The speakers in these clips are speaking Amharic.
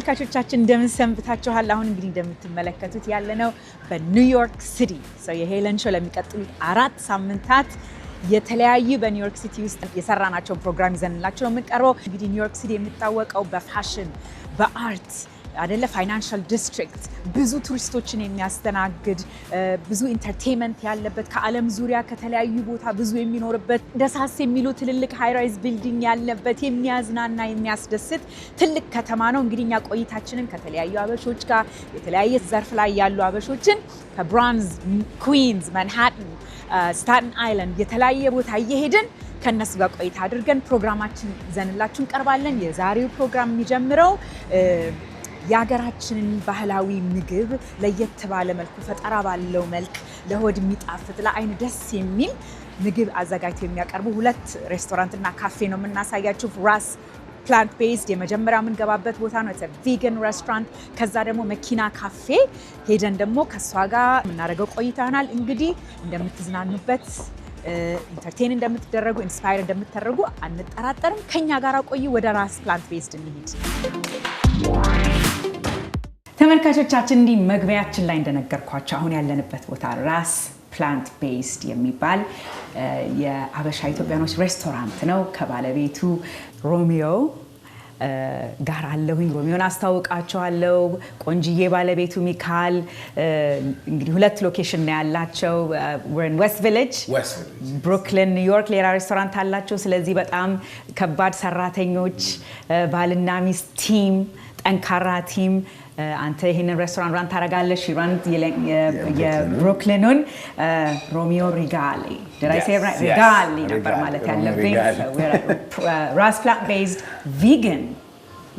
ተመልካቾቻችን እንደምን ሰንብታችኋል? አሁን እንግዲህ እንደምትመለከቱት ያለነው በኒውዮርክ ሲቲ የሄለን ሾው ለሚቀጥሉት 4 ሳምንታት የተለያዩ በኒውዮርክ ሲቲ ውስጥ የሰራናቸውን ፕሮግራም ይዘንላችሁ ነው የምንቀርበው። እንግዲህ ኒውዮርክ ሲቲ የሚታወቀው በፋሽን፣ በአርት አይደለ ፋይናንሻል ዲስትሪክት ብዙ ቱሪስቶችን የሚያስተናግድ ብዙ ኢንተርቴይንመንት ያለበት ከዓለም ዙሪያ ከተለያዩ ቦታ ብዙ የሚኖርበት ደሳስ የሚሉ ትልልቅ ሃይራይዝ ቢልዲንግ ያለበት የሚያዝናና የሚያስደስት ትልቅ ከተማ ነው። እንግዲህ እኛ ቆይታችንን ከተለያዩ አበሾች ጋር የተለያየ ዘርፍ ላይ ያሉ አበሾችን ከብሮንዝ፣ ኩዊንስ፣ ማንሃተን፣ ስታተን አይላንድ የተለያየ ቦታ እየሄድን ከነሱ ጋር ቆይታ አድርገን ፕሮግራማችን ይዘንላችሁ እንቀርባለን። የዛሬው ፕሮግራም የሚጀምረው የሀገራችንን ባህላዊ ምግብ ለየት ባለ መልኩ ፈጠራ ባለው መልክ ለሆድ የሚጣፍጥ ለአይን ደስ የሚል ምግብ አዘጋጅተው የሚያቀርቡ 2 ሬስቶራንትና ካፌ ነው የምናሳያችሁ። ራስ ፕላንት ቤዝድ የመጀመሪያው የምንገባበት ቦታ ነው። it's a vegan restaurant። ከዛ ደግሞ መኪና ካፌ ሄደን ደግሞ ከሷ ጋር የምናደርገው ቆይታ ይሆናል። እንግዲህ እንደምትዝናኑበት ኢንተርቴን እንደምትደረጉ ኢንስፓየር እንደምትደረጉ አንጠራጠርም። ከኛ ጋር ቆዩ። ወደ ራስ ፕላንት ቤዝድ እንሂድ። ተመልካቾቻችን እንዲህ መግቢያችን ላይ እንደነገርኳቸው አሁን ያለንበት ቦታ ራስ ፕላንት ቤዝድ የሚባል የአበሻ ኢትዮጵያኖች ሬስቶራንት ነው። ከባለቤቱ ሮሚዮ ጋር አለሁኝ። ሮሚዮን አስተዋውቃቸዋለሁ። ቆንጂዬ ባለቤቱ ሚካኤል። እንግዲህ 2 ሎኬሽን ነው ያላቸው። we're in West Village ብሩክሊን ኒውዮርክ ሌላ ሬስቶራንት አላቸው። ስለዚህ በጣም ከባድ ሰራተኞች ባልና ሚስት ቲም፣ ጠንካራ ቲም። አንተ ይሄንን ሬስቶራንት ራን ታረጋለሽ። ራን የብሩክሊኑን ሮሚዮ ሪጋሊ ሪጋሊ ነበር ማለት ያለብኝ። ራስ ፕላንት ቤዝድ ቪገን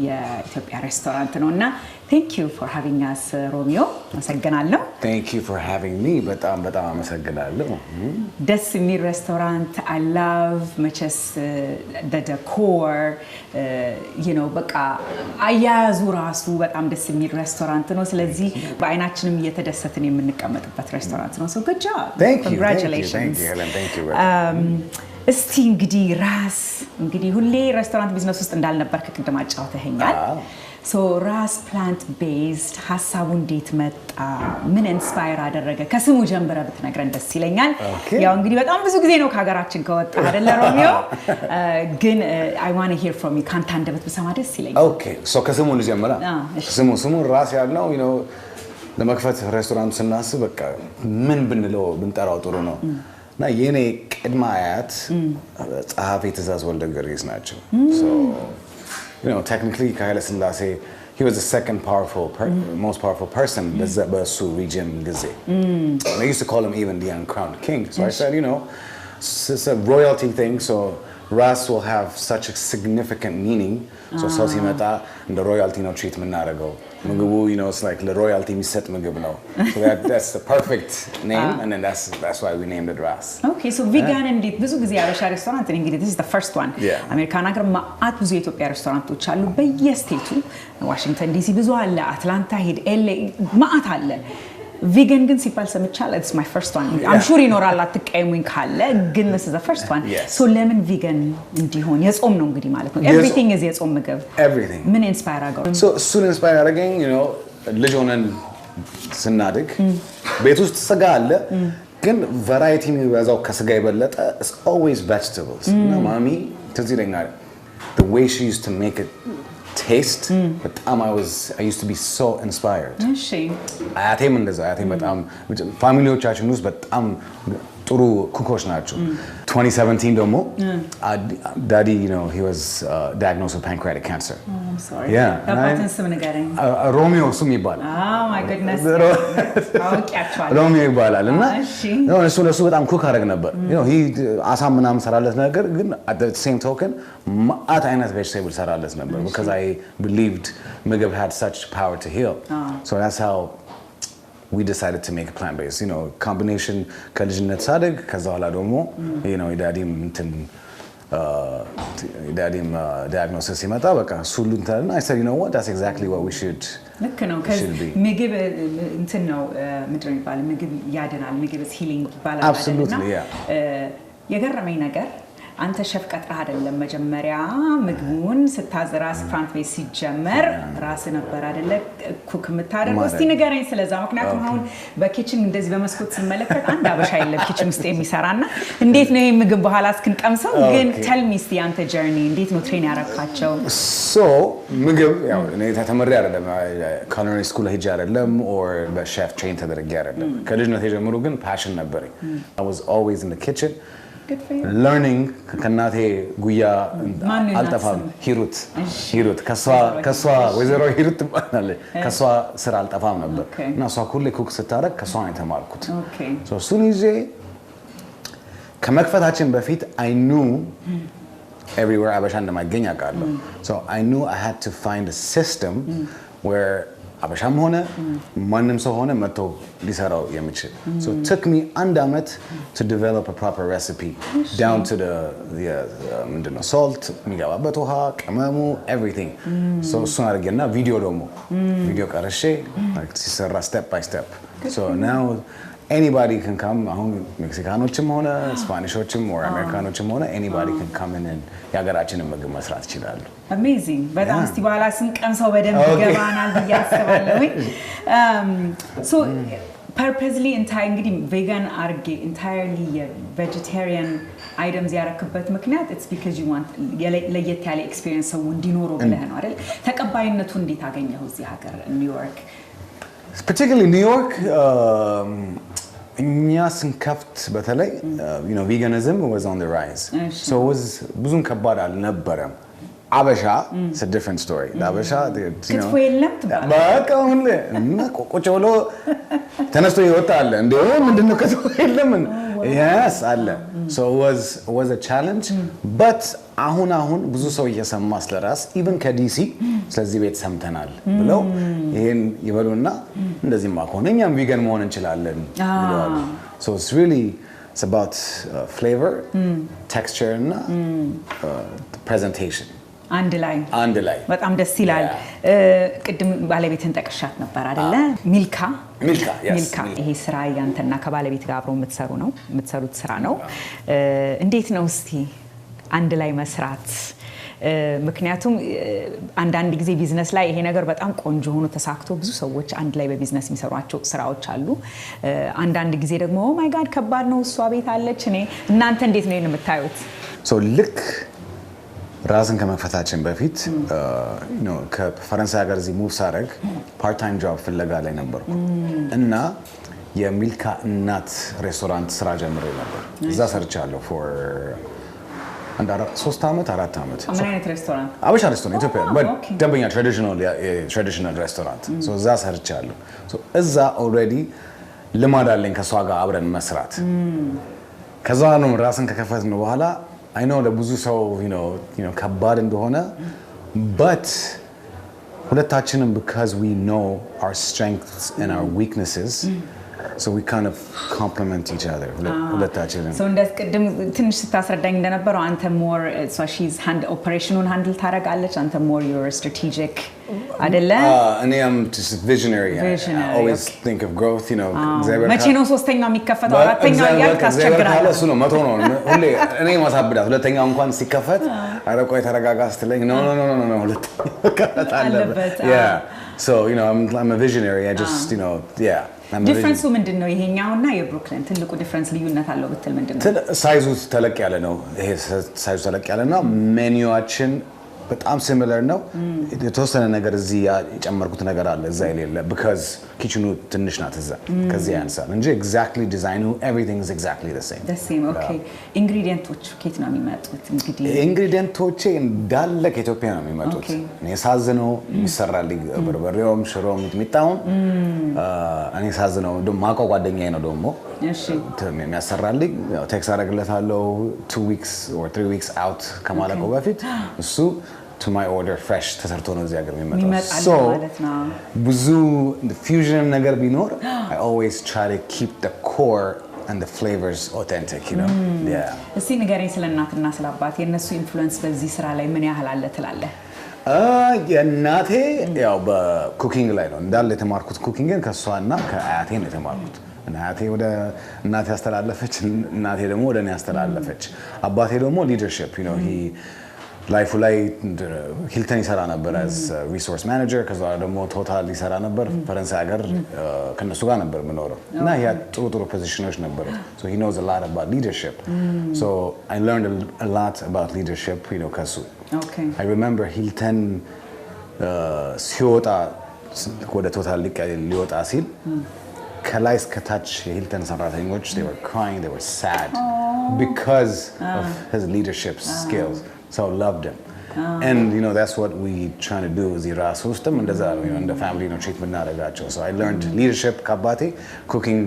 የኢትዮጵያ ሬስቶራንት ነውና thank you for having us ሮሚዮ። አመሰግናለሁ። thank you for having me በጣም አመሰግናለሁ። ደስ የሚል ሬስቶራንት I love መቸስ the decor በቃ አያያዙ ራሱ በጣም ደስ የሚል ሬስቶራንት ነው። ስለዚህ በአይናችንም እየተደሰትን የምንቀመጥበት ሬስቶራንት ነው። so good job. Congratulations. Thank you. እስቲ እንግዲህ ራስ ሁሌ ሬስቶራንት ቢዝነስ ውስጥ እንዳልነበር ከቅድም አጫውተኸኛል። ራስ ፕላንት ቤዝድ ሀሳቡ እንዴት መጣ? ምን ኢንስፓየር አደረገ? ከስሙ ጀምረ ብትነግረን ደስ ይለኛል። ያው እንግዲህ በጣም ብዙ ጊዜ ነው ከሀገራችን ከወጣ አይደለ ሮሚዮ? ግን I want to hear from you ካንተ አንደበት ብሰማ ደስ ይለኛል። ኦኬ ከስሙ ልጀምራ። ስሙ ራስ ያልነው ለመክፈት ሬስቶራንት ስናስብ በቃ ምን ብንጠራው ጥሩ ነው እና የኔ ቅድመ አያት ጸሐፌ ትእዛዝ ወልደ ጊዮርጊስ ናቸው። technically Haile Selassie, he was the second most powerful person በሱ region ጊዜ. They used to call him even the uncrowned king. So I said, it's a royalty thing, so Ras will have such a significant meaning. So ሰው ሲመጣ እንደ ሮያልቲ ነው ትሪት የምናደርገው። ምግቡ it's like the royalty የሚሰጥ ምግብ ነው. So that's the perfect name, and then that's why we named it Ras. Okay, so vegan እንዴት ብዙ ጊዜ አበሻ ሬስቶራንት እንግዲህ this is the first one. አሜሪካን ሀገር ማአት ብዙ የኢትዮጵያ ሬስቶራንቶች አሉ በየስቴቱ። ዋሽንግተን ዲሲ ብዙ አለ፣ አትላንታ ሄድ ኤልኤ ማአት አለ። vegan ግን ሲባል ሰምቻለሁ። it's my first one. I'm sure ይኖራል አትቀየሙኝ ካለ፣ ግን this is the first one. so ለምን vegan እንዲሆን? የጾም ነው እንግዲህ ማለት ነው። everything is የጾም ምግብ። everything ምን ኢንስፓየር አደረገው? so እሱን ኢንስፓየር አደረገኝ ልጅ ሆነን ስናድግ ቤት ውስጥ ስጋ አለ፣ ግን ቫራይቲ የሚበዛው ከስጋ የበለጠ it's always vegetables. ማሚ ትዝ ይለኛል the way she used to make it taste, but I used to be so inspired. አያቴም እንደዛ አያቴም በጣም ፋሚሊዎቻችን ውስጥ በጣም ጥሩ ኩኮች ናቸው። 2017 ደግሞ daddy he was diagnosed with pancreatic cancer. Oh, I'm sorry. አባትን ስም ንገረኝ። ሮሚዮ ስም ይባላል። Oh my goodness. ሮሚዮ ይባላል እና እሱ በጣም ኩክ አደረግ ነበር። አሳ ምናምን ሰራለት ነገር ግን at the same token ማአት አይነት vegetable ሰራለት ነበር because I believed ምግብ had such power to heal. So that's how we decided to make a plant-based combination ከልጅነት ሳደግ ከዛ በኋላ ደግሞ የዳዲም diagnosis ሲመጣ በቃ ሁሉ እንትና I said what that's exactly what we should ልክ ነው። ምግብ ነው ምድር ይባላል። ምግብ ያድናል። ምግብ is healing ይባላል። Absolutely, የገረመኝ ነገር አንተ ሸፍ ቀጥረህ አይደለም መጀመሪያ ምግቡን ስታዘራስ ፍራንት ቤት ሲጀመር ራስ ነበር አይደለ ኩክ የምታደርገው እስቲ ንገረኝ ስለዛ ምክንያቱም አሁን በኪችን እንደዚህ በመስኮት ስመለከት አንድ አበሻ የለም ኪችን ውስጥ የሚሰራና እንዴት ነው ይሄ ምግብ በኋላ እስክንቀምሰው ግን tell me እስቲ አንተ ጀርኒ እንዴት ነው ትሬን ያረካቸው ሶ ምግብ ያው እኔ ተመረረ አይደለም culinary school ሄጄ አይደለም or በሼፍ ትሬን ተደረገ አይደለም ከልጅነቴ ጀምሮ ግን passion ነበረኝ I was always in the kitchen learning ከናቴ ጉያ አልጠፋም ሂሩት ከሷ ወይዘሮ ሂሩት ትባላለች ከሷ ስራ አልጠፋም ነበር እና ሷ ሁሌ ኩክ ስታረግ ከሷ ነው የተማርኩት ሶ እሱን ይዤ ከመክፈታችን በፊት I knew everywhere አበሻ እንደማይገኝ አውቃለሁ so I knew I had to find a system where አበሻም ሆነ ማንንም ሰው ሆነ መጥቶ ሊሰራው የሚችል so it took me አንድ አመት to develop a proper recipe down to the ምንድነው salt የሚገባበት ውሃ ቅመሙ everything so እሱን አድርጌና ቪዲዮ ቀርሼ ሲሰራ step by step so now anybody can come አሁን ሜክሲካኖችም ሆነ ስፓኒሾችም or አሜሪካኖችም ሆነ anybody can come in and ያገራችንን ምግብ መስራት ይችላሉ amazing በጣም እስቲ በኋላ ስንቀምሰው በደንብ ይገባናል ብያስባለሁ so purposely እንግዲህ vegan አርጌ entirely vegetarian items ያረክበት ምክንያት it's because you want ለየት ያለ experience ሰው እንዲኖረው ብለህ ነው አይደል ተቀባይነቱ እንዴት አገኘው እዚህ ሀገር ኒውዮርክ particularly New York እኛ ስንከፍት በተለይ you know veganism was on the rise so it was ብዙም ከባድ አልነበረም አበሻ it's a different story አበሻ you know በቃ ሁሌ ቁጭ ብሎ ተነስቶ ይወጣል እንዴ ምንድነው ከተው የለም yes አለ so it was a challenge but አሁን ብዙ ሰው እየሰማ ስለራስ even ከዲሲ ስለዚህ ቤት ሰምተናል ብለው ይሄን ይበሉና እንደዚህ ማኮነኛም ቪገን መሆን እንችላለን ብለዋል so it's about flavor texture and presentation አንድ ላይ በጣም ደስ ይላል ቅድም ባለቤትን ጠቅሻት ነበር አይደለ ሚልካ ይሄ ስራ ያንተና ከባለቤት ጋር አብሮ የምትሰሩት ስራ ነው እንዴት ነው እስቲ አንድ ላይ መስራት ምክንያቱም አንዳንድ ጊዜ ቢዝነስ ላይ ይሄ ነገር በጣም ቆንጆ ሆኖ ተሳክቶ ብዙ ሰዎች አንድ ላይ በቢዝነስ የሚሰሯቸው ስራዎች አሉ አንዳንድ ጊዜ ደግሞ ኦ ማይ ጋድ ከባድ ነው እሷ ቤት አለች እኔ እናንተ እንዴት ነው የምታዩት so ልክ ራስን ከመክፈታችን በፊት ከፈረንሳይ ሀገር እዚህ ሙቭ ሳደርግ ፓርት ታይም ጆብ ፍለጋ ላይ ነበርኩ እና የሚልካ እናት ሬስቶራንት ስራ ጀምሬ ነበር እዛ ሰርቻለሁ for አንድ 3 አመት 4 አመት ምን አይነት ሬስቶራንት አበሻ ሬስቶራንት ኢትዮጵያ ደንበኛ ትራዲሽናል ሬስቶራንት so እዛ ሰርቻለሁ so እዛ already ልማድ አለኝ ከሷ ጋር አብረን መስራት ከዛ ነው ራስን ከከፈትን በኋላ I know ለብዙ ሰው you know ከባድ እንደሆነ but ሁለታችንም because we know our strengths and our weaknesses so we kind of complement each other ሁለታችንም so እንደቅድም ትንሽ ስታስረዳኝ እንደነበረው አንተ more so she's operational handle ታረጋለች አንተ more you're strategic አይደለ እኔ am just visionary I always think of growth you know መቼ ነው ሶስተኛው የሚከፈተው አራተኛው ያልክ አስቸግራለሁ እሱ ነው መቶ ነው ሁሌ እኔ ማሳብዳት ሁለተኛው እንኳን ሲከፈት አረቆይ ተረጋጋ ስትለኝ no ሁለተኛው ከፈት አለበት yeah so you know I'm a visionary I just you know yeah ዲፈረንሱ ምንድነው ይሄኛውና የብሩክሊን ትልቁ ዲፈረንስ ልዩነት አለው ብትል ምንድነው ሳይዙ ተለቅ ያለ ነው ይሄ ሳይዙ ተለቅ ያለና ሜኒዩአችን በጣም ሲሚላር ነው የተወሰነ ነገር እዚህ የጨመርኩት ነገር አለ እዛ የሌለ because ኪችኑ ትንሽ ናት እዛ ከዚህ ያንሳል እንጂ exactly design everything is exactly the same okay ኢንግሪዲየንቶች ከየት ነው የሚመጡት እንግዲህ ኢንግሪዲየንቶቼ እንዳለ ከኢትዮጵያ ነው የሚመጡት እኔ ሳዝነው የሚሰራልኝ በርበሬውም ሽሮም ሚጥሚጣውም እኔ ሳዝነው ማቆ ጓደኛዬ ነው ደግሞ እሺ የሚያሰራልኝ ቴክስ አደርግለታለሁ 2 weeks or 3 weeks out ከማለቀው በፊት እሱ to my order fresh ተሰርቶ ነው እዚህ ሀገር የሚመጣው so ብዙ fusion ነገር ቢኖር I always try to keep the core and the flavors authentic you know yeah እስቲ ንገረኝ ስለ እናትና ስለ አባት የነሱ ኢንፍሉዌንስ በዚህ ስራ ላይ ምን ያህል አለ ትላለህ የእናቴ ያው በኩኪንግ ላይ ነው እንዳለ የተማርኩት ኩኪንግን ከሷና ከአያቴ ነው የተማርኩት እናቴ ወደ እናቴ ያስተላለፈች እናቴ ደግሞ ወደ እኔ ያስተላለፈች አባቴ ደግሞ leadership you know he ላይፉ ላይ ሂልተን ይሰራ ነበር as resource manager ከዛ ደግሞ ቶታል ይሰራ ነበር ፈረንሳይ ሀገር ከነሱ ጋር ነበር የምኖረው እና ያ ጥሩ ፖዚሽኖች ነበሩ so he knows a lot about leadership so I learned a lot about leadership you know ከሱ okay I remember ሂልተን ሲወጣ ወደ ቶታል ሊወጣ ሲል ከላይ እስከ ታች የሂልተን ሰራተኞች they were crying they were sad because of his leadership skills so I loved him and you know that's what we trying to do እዚህ ራስ ውስጥም እንደዛ ነው እንደ ፋሚሊ ነው ትሪት የምናደርጋቸው so I learned leadership ከአባቴ cooking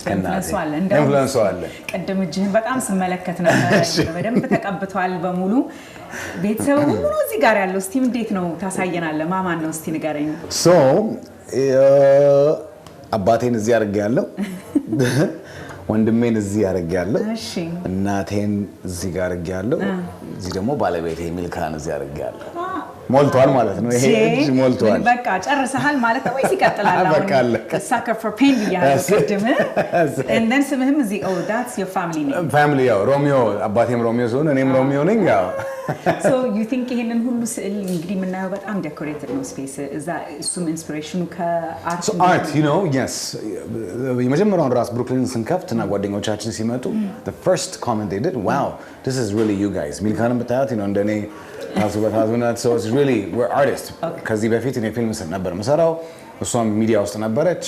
ከእናቴ ኢንፍሉዌንስ አለ ቀደም እጅህን በጣም ስመለከት ነበር በደንብ ተቀብቷል በሙሉ ቤተሰቡ ሁሉ ነው እዚህ ጋር ያለው እስቲ እንዴት ነው ታሳየናለህ ማማን ነው እስቲ ንገረኝ so አባቴን እዚህ አድርጌያለሁ ወንድሜን እዚህ አድርጌያለሁ እሺ እናቴን እዚህ ጋር አድርጌያለሁ እዚህ ደግሞ ባለቤቴ ሚልካን እዚህ አድርጌያለሁ ሞልቷል ማለት ነው ይሄ እዚህ ሞልቷል በቃ ጨርሰሃል ማለት ነው ወይስ ይቀጥላል አሁን sucker for pain ይያለው ቅድም and then ስምህም እዚህ oh that's your family name family ያው ሮሚዮ አባቴም ሮሚዮ ሲሆን እኔም ሮሚዮ ነኝ ያው so you think ይሄንን ሁሉ ስዕል እንግዲህ የምናየው በጣም ዴኮሬትድ ነው ስፔስ እዛ እሱም ኢንስፒሬሽኑ ከአርት so art you know yes የመጀመሪያውን ራስ ብሩክሊን ስንከፍት እና ጓደኞቻችን ሲመጡ the first comment they did wow this is really you guys ሚልካንም ብታያት you know እንደኔ ታስበታዝነት so it's really we're artists ከዚህ በፊት እኔ ፊልም ነበር መሰራው እሷም ሚዲያ ውስጥ ነበረች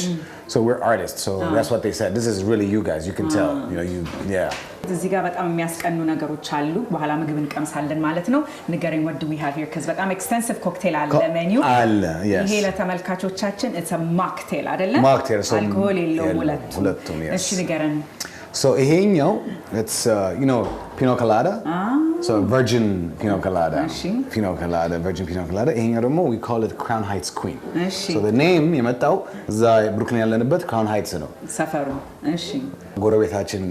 so we're artists so that's what they said this is really you guys you can tell you know you yeah እዚህ ጋር በጣም የሚያስቀኑ ነገሮች አሉ በኋላ ምግብ እንቀምሳለን ማለት ነው ንገረኝ what do we have here cuz በጣም extensive cocktail አለ ሜኒው አለ yes ይሄ ለተመልካቾቻችን it's a mocktail አይደለ mocktail so alcohol የለውም ሁለቱም yes እሺ ንገረን so ይሄኛው it's you know pina colada so virgin pina colada pina colada virgin pina colada ይሄኛው ደግሞ we call it Crown Heights Queen so the name የመጣው እዛ ብሩክሊን ያለንበት Crown Heights ነው ሰፈሩ እሺ ጎረቤታችን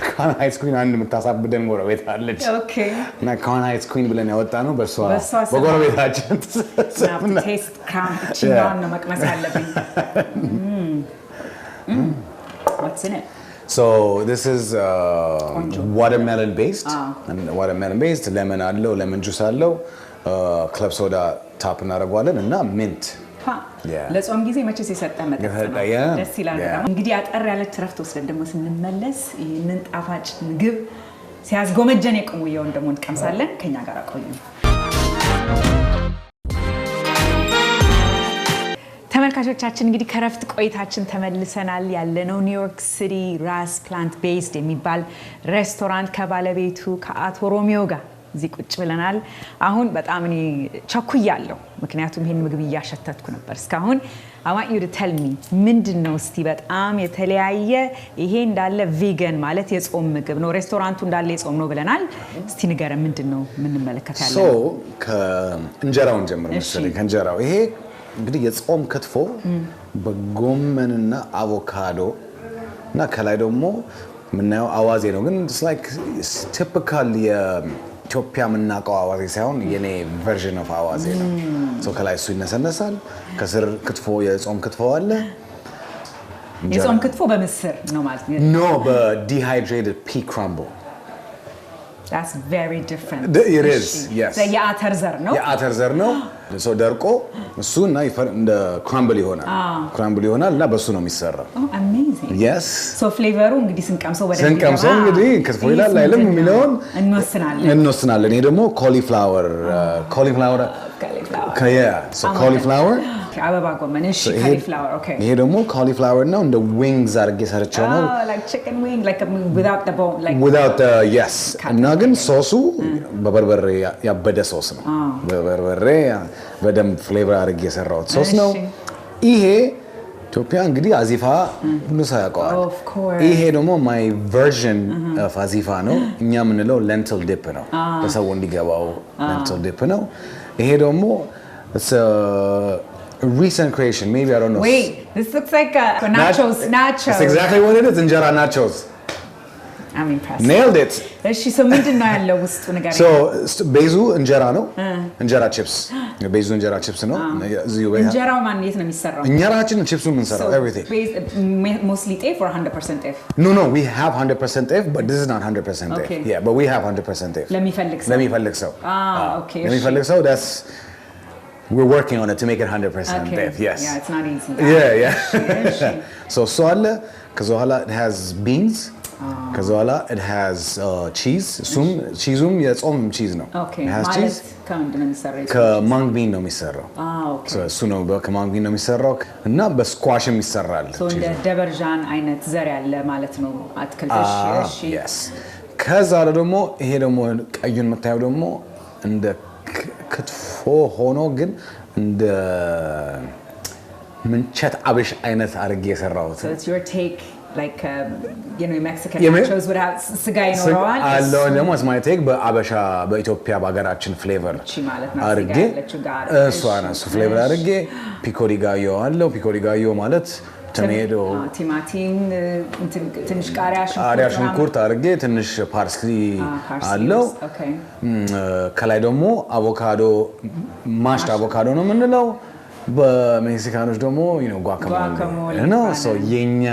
Crown Heights Queen አንድ የምታሳብደን ጎረቤት አለች okay እና Crown Heights Queen ብለን ያወጣ ነው በሷ በጎረቤታችን now taste crown ቺናን ነው መቅመስ ያለብኝ what's in it So this is watermelon based and watermelon based lemon allo lemon juice allo club soda top እናደርጋለን እና mint ለጾም ጊዜ መቼስ የሰጠ መጠጥ ደስ ይላል እንግዲህ አጠር ያለች ረፍት ወስደን ደግሞ ስንመለስ ይሄንን ጣፋጭ ምግብ ሲያስጎመጀን የቆየውን ደግሞ እንቀምሳለን ከኛ ጋር ቆዩ ተመልካቾቻችን እንግዲህ ከረፍት ቆይታችን ተመልሰናል ያለነው ኒውዮርክ ሲቲ ራስ ፕላንት ቤዝድ የሚባል ሬስቶራንት ከባለቤቱ ከአቶ ሮሚዮ ጋር እዚህ ቁጭ ብለናል አሁን በጣም እኔ ቸኩያለሁ ምክንያቱም ይሄን ምግብ እያሸተትኩ ነበር እስካሁን I want you to tell me ምንድነው እስቲ በጣም የተለያየ ይሄ እንዳለ ቬጋን ማለት የጾም ምግብ ነው ሬስቶራንቱ እንዳለ የጾም ነው ብለናል እስቲ ንገረን ምንድነው ምን እንመለከታለን so ከእንጀራውን ጀምር መሰለኝ ከእንጀራው ይሄ እንግዲህ የጾም ክትፎ በጎመንና አቮካዶ እና ከላይ ደግሞ ምናየው አዋዜ ነው ግን it's like typical የኢትዮጵያ ምናቀው አዋዜ ሳይሆን የኔ version of አዋዜ ነው so ከላይ እሱ ይነሰነሳል ከስር ክትፎ የጾም ክትፎ አለ የጾም ክትፎ በምስር ነው ማለት ነው no dehydrated pea crumble that's very different it is yes የአተር ዘር ነው የአተር ዘር ነው so ደርቆ እሱና እንደ ክራምብል ይሆናል እና በሱ ነው የሚሰራው amazing yes so flavor እንግዲህ ስንቀምሰው እንግዲህ ክትፎ ይላል አይልም የሚለውን እንወስናለን ይሄ ደግሞ cauliflower cauliflower አበባ ጎመን እሺ cauliflower okay ይሄ ደግሞ cauliflower ነው እንደ wings አድርጌ ሰርቼው ነው like chicken wing like without the bone like without the yes እና ግን ሶሱ በበርበሬ ያበደ ሶስ ነው በበርበሬ በደንብ ፍሌቨር አድርጌ የሰራሁት ሶስ ነው ይሄ ኢትዮጵያ እንግዲህ አዚፋ ሁሉ ሰው ያውቀዋል ይሄ ደግሞ my version of አዚፋ ነው እኛ የምንለው lentil dip ነው ለሰው እንዲገባው lentil dip ነው ይሄ ደግሞ it's a recent creation maybe I don't know wait this looks like nachos that's exactly what it is injera nachos I'm impressed nailed it እሺ ሰው ምንድነው ያለው ውስጡ ነገር ቤዙ እንጀራ ነው እንጀራ ቺፕስ ቤዙ እንጀራ ቺፕስ ነው እንጀራው ማን የት ነው የሚሰራው እንጀራችን ቺፕሱን የምንሰራው everything mostly ጤፍ or 100% ጤፍ no we have 100% ጤፍ but this is not 100% ጤፍ yeah but we have 100% ጤፍ ለሚፈልግ ሰው okay ለሚፈልግ ሰው that's we're working on it to make it 100% ጤፍ yes yeah it's not easy yeah so አለ ከዛ በኋላ it has beans ከዛ በኋላ it has cheese cheeseum የጾም cheese ነው it has cheese ከምንድን ነው የሚሰራው ከማንግ ቢን ነው የሚሰራው እሱ ነው ከማንግ ቢን ነው የሚሰራው እና በስኳሽም ይሰራል እንደ ደበርጃን አይነት ዘር ያለ ማለት ነው አትክልቶች እሺ yes ከዛ ደግሞ ይሄ ደግሞ ቀዩን መታየው ደግሞ እንደ ክትፎ ሆኖ ግን እንደ ምንቸት አብሽ አይነት አድርጌ የሰራሁት so it's your take like you know Mexican nachos would have ስጋ ይኖረዋል አለው ደግሞ it's my take በአበሻ በኢትዮጵያ በአገራችን ፍሌቨር አድርጌ እሱ ፍሌቨር አድርጌ ፒኮሪጋዮ አለው ፒኮሪጋዮ ማለት ቶሜቶ ቲማቲም ትንሽ ቃሪያ ሽንኩርት አድርጌ ትንሽ ፓርስሊ አለው ከላይ ደግሞ አቮካዶ ማሽድ አቮካዶ ነው የምንለው በሜክሲካኖች ደግሞ ጓካሞሌ ነው so የኛ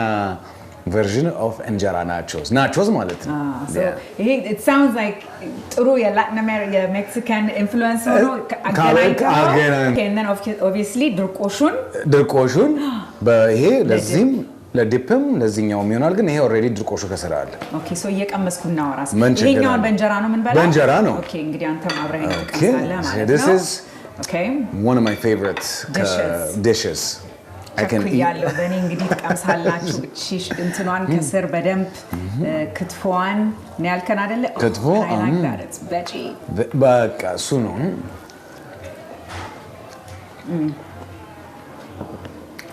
version of enjera nachos ማለት ነው so it sounds like ጥሩ የላቲን አሜሪካ የሜክሲካን ኢንፍሉዌንስ ነው አገናኝተው and then obviously ድርቆሹን በይሄ ለዚህም ለዲፕም ለዚህኛውም ይሆናል ግን ይሄ ኦሬዲ ድርቆሹ ከስራ አለ ኦኬ ሶ እየቀመስኩ እናወራስ ይሄኛውን በእንጀራ ነው ምን በላ በእንጀራ ነው ኦኬ እንግዲህ አንተም አብረህ ተቀምጣለህ ማለት ነው this is one of my favorite dishes I can eat ያለው በእኔ እንግዲህ ተቀምሳላችሁ እቺ እንትኗን ከስር በደንብ ክትፎዋን ነው ያልከን አይደለ ክትፎ በቃ እሱ ነው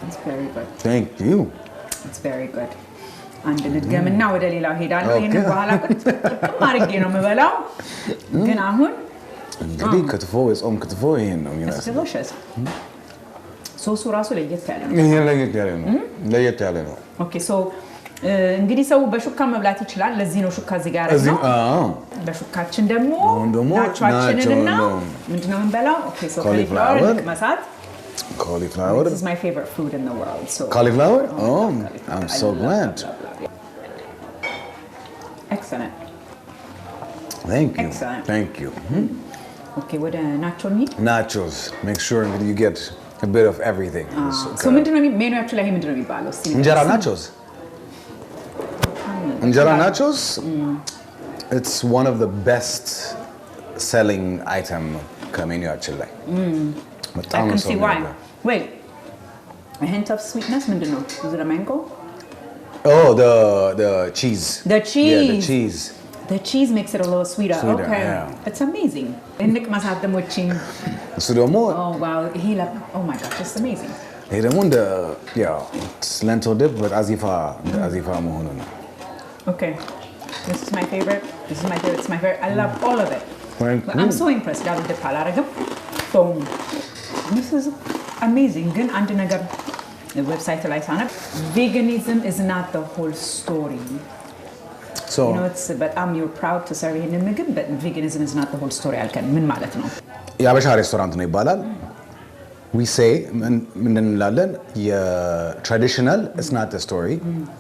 It's very good thank you it's very good አንድ ልድገምና ወደ ሌላው ሄዳለሁ ይሄን በኋላ ማርጌ ነው የምበላው ግን አሁን እንግዲህ ክትፎ የጾም ክትፎ ይሄን ነው የሚመስለው ሶሱ ራሱ ለየት ያለ ነው ይሄ ለየት ያለ ነው ኦኬ ሶ እንግዲህ ሰው በሹካ መብላት ይችላል ለዚህ ነው ሹካ እዚህ ጋር ነው በሹካችን ደግሞ ናቾአችንና ምንድነው እንበላው ኦኬ ሶ ካሊፍላወር መሳት cauliflower this is my favorite food in the world so cauliflower I'm so glad excellent thank you okay what nachos make sure that you get a bit of everything so ምንድነው ሜኑያችሁ ላይ ምንድነው የሚባለው እንጀራ nachos it's one of the best selling item ከሜኑያችን ላይ በጣም ነው wait a hint of sweetness ምንድነው is it a mango the cheese The cheese makes it a little sweeter. Okay. Yeah. It's amazing. እንቅ ማሳት ደግሞ ቺን እሱ ደግሞ oh wow oh my gosh it's amazing. ይሄ ደግሞ እንደ lentil dip but አዚፋ መሆኑ ነው Okay. This is my favorite. It's my favorite. I love all of it. I'm so impressed. Double dip አላረግም. So this is amazing. ግን አንድ ነገር ዌብሳይት ላይ ሳነብ veganism is not the whole story. So you know it's በጣም you're proud to serve ይሄንን ምግብ but veganism is not the whole story አልከን ምን ማለት ነው የአበሻ ሬስቶራንት ነው ይባላል we say ምን እንላለን የትራዲሽናል is not the story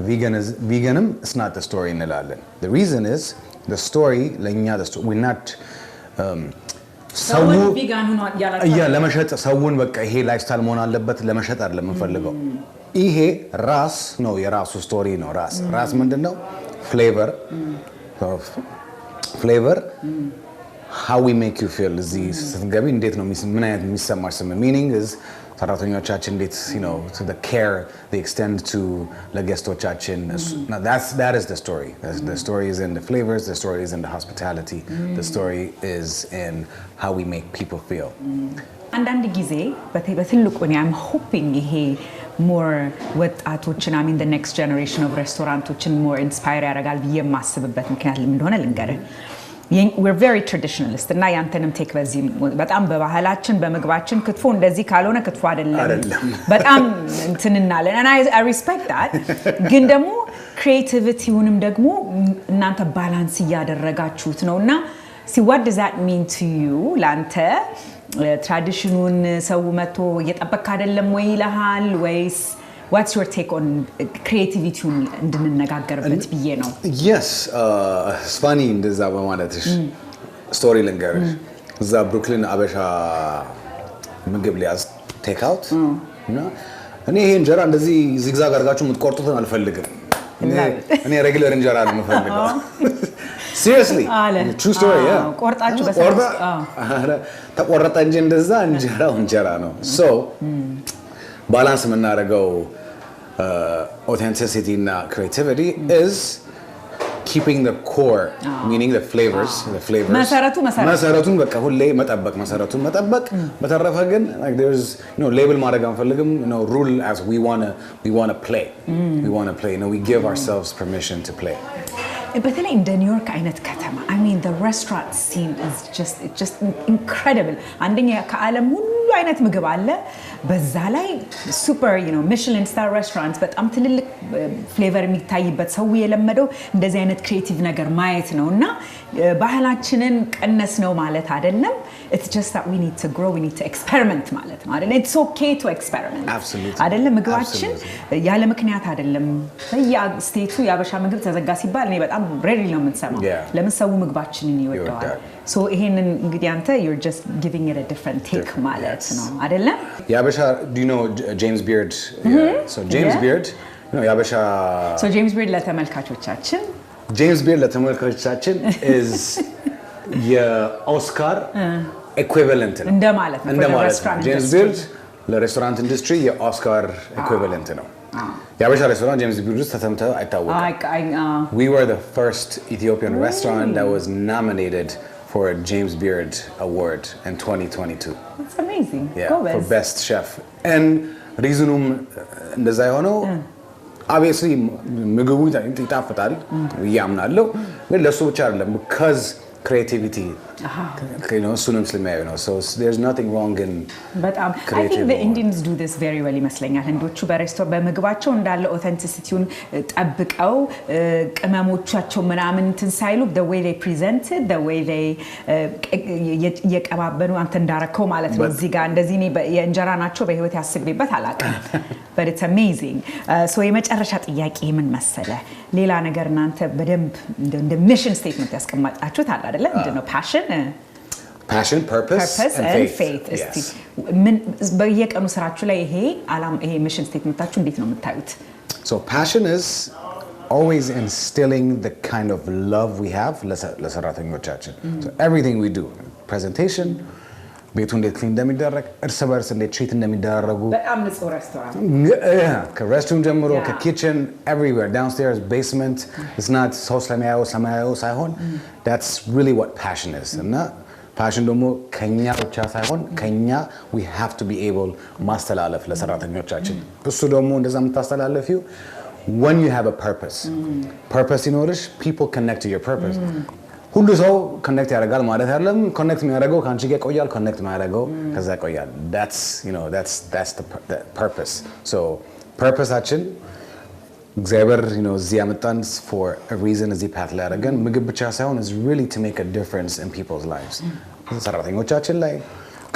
veganism is not the story እንላለን the reason is the story ለኛ the story we're not ሰው ቪጋን ሆኖ ለመሸጥ ሰውን በቃ ይሄ ላይፍስታይል መሆን አለበት ለመሸጥ አይደለም የምንፈልገው ይሄ ራስ ነው የራሱ ስቶሪ ነው ራስ ምንድነው flavor how we make you feel እዚህ ስትገቢ እንዴት ነው ምን አይነት የሚሰማሽ ስሜት meaning is ሰራተኞቻችን እንዴት to the care they extend to ለጌስቶቻችን that is the story the story is in the flavors the story is in the hospitality the story is in how we make people feel አንዳንድ ጊዜ በትልቁ I'm hoping ይሄ more ወጣቶችን I mean the next generation of restaurantዎችን more inspire ያደርጋል ብዬ ማስብበት ምክንያት ምን እንደሆነ ልንገርህ we're very traditionalist እና ያንተንም ቴክ በዚህ በጣም በባህላችን በምግባችን ክትፎ እንደዚህ ካልሆነ ክትፎ አይደለም በጣም እንትንናለን and I respect that ግን ደግሞ creativityውንም ደግሞ እናንተ ባላንስ እያደረጋችሁት ነውና see what does that mean to you ላንተ ትራዲሽኑን ሰው መጥቶ እየጠበቅ አይደለም ወይ ይልሃል ወይስ what's your take on creativity እንድንነጋገርበት ብዬ ነው yes it's funny እንደዛ በማለትሽ ስቶሪ ልንገርሽ እዛ ብሩክሊን አበሻ ምግብ ሊያዝ ቴክ አውት እና እኔ ይሄ እንጀራ እንደዚህ ዚግዛግ አድርጋችሁ የምትቆርጡትን አልፈልግም እኔ ሬጉላር እንጀራ ነው የምፈልገው seriously true story yeah ቆርጣችሁ በሰዓት ተቆረጠ እንጂ እንደዛ እንጀራ ነው so balance የምናደርገው authenticity እና creativity is keeping the core meaning the flavors መሰረቱን በቃ ሁሌ መጠበቅ መሰረቱን መጠበቅ በተረፈ ግን like there's label ማድረግ አንፈልግም rule as we want to play we give ourselves permission to play በተለይ እንደ ኒውዮርክ አይነት ከተማ I mean the restaurant scene is just incredible አንደኛ ከዓለም ሁሉ አይነት ምግብ አለ በዛ ላይ ሱፐር Michelin star restaurants በጣም ትልልቅ ፍሌቨር የሚታይበት ሰው የለመደው እንደዚህ አይነት ክሪኤቲቭ ነገር ማየት ነውና ባህላችንን ቀነስ ነው ማለት አይደለም it's just that we need to grow we need to experiment ማለት ነው አይደል it's okay to experiment አይደለም ምግባችን ያለ ምክንያት አይደለም በየስቴቱ ያበሻ ምግብ ተዘጋ ሲባል እኔ በጣም ሬዲ ነው የምንሰማው ለምን ሰው ምግባችንን ይወደዋል so ይሄንን እንግዲህ አንተ you're just giving it a different take ማለት ነው አይደለም ያበሻ do you know James Beard so James Beard ያበሻ so James Beard ለተመልካቾቻችን is የኦስካር equivalent ነው እንደማለት ነው James Beard ለሬስቶራንት ኢንዱስትሪ የኦስካር equivalent ነው ያበሻ ሬስቶራንት ጄምስ ቢርድ ውስጥ ተሰምተው አይታወቅም we were the first Ethiopian restaurant that was nominated for a James Beard award in 2022 that's amazing for best chef and reasonum እንደዛ የሆነው obviously ምግቡ ይጣፍጣል ያምናለው ግን ለሱ ብቻ አይደለም because creativity እሱንም ስለሚያዩ ነው so there's nothing wrong in በጣም I think the Indians do this very well ይመስለኛል ህንዶቹ በምግባቸው እንዳለ authenticity-ውን ጠብቀው ቅመሞቻቸው ምናምን እንትን ሳይሉ the way they present it the way they የቀባበኑ አንተ እንዳረከው ማለት ነው እዚህ ጋር እንደዚህ ነው የእንጀራ ናቸው በህይወት ያስብበት አላቀም but it's amazing so የመጨረሻ ጥያቄ ምን መሰለ ሌላ ነገር እናንተ በደንብ እንደ mission statement ያስቀመጣችሁት አለ አይደለ እንደው passion purpose and faith እስቲ ምን በየቀኑ ስራችሁ ላይ ይሄ mission statemenታችሁ እንዴት ነው የምታዩት so passion is always instilling the kind of love we have ለሰራተኞቻችን so everything we do presentation ቤቱ እንዴት ክሊን እንደሚደረግ እርስ በርስ እንዴት ትሪት እንደሚደረጉ በጣም ንጹህ ሬስቶራንት ከሬስቶራንት ጀምሮ ከኪችን everywhere downstairs basement it's not so ሰማያዊ ሳይሆን that's really what passion is እና passion ደግሞ ከኛ ብቻ ሳይሆን ከኛ we have to be able ማስተላለፍ ለሰራተኞቻችን እሱ ደግሞ እንደዛ የምታስተላለፊው when you have a purpose ይኖርሽ people connect to your purpose ሁሉ ሰው ኮኔክት ያደርጋል ማለት አይደለም ኮኔክት የሚያደርገው ካንቺ ጋር ቆያል ኮኔክት የሚያደርገው ከዛ ቆያል that's the purpose so purposeአችን እግዚአብሔር እዚህ ያመጣን for a reason እዚህ path ላይ አደረገን ምግብ ብቻ ሳይሆን is really to make a difference in people's lives ሰራተኞቻችን ላይ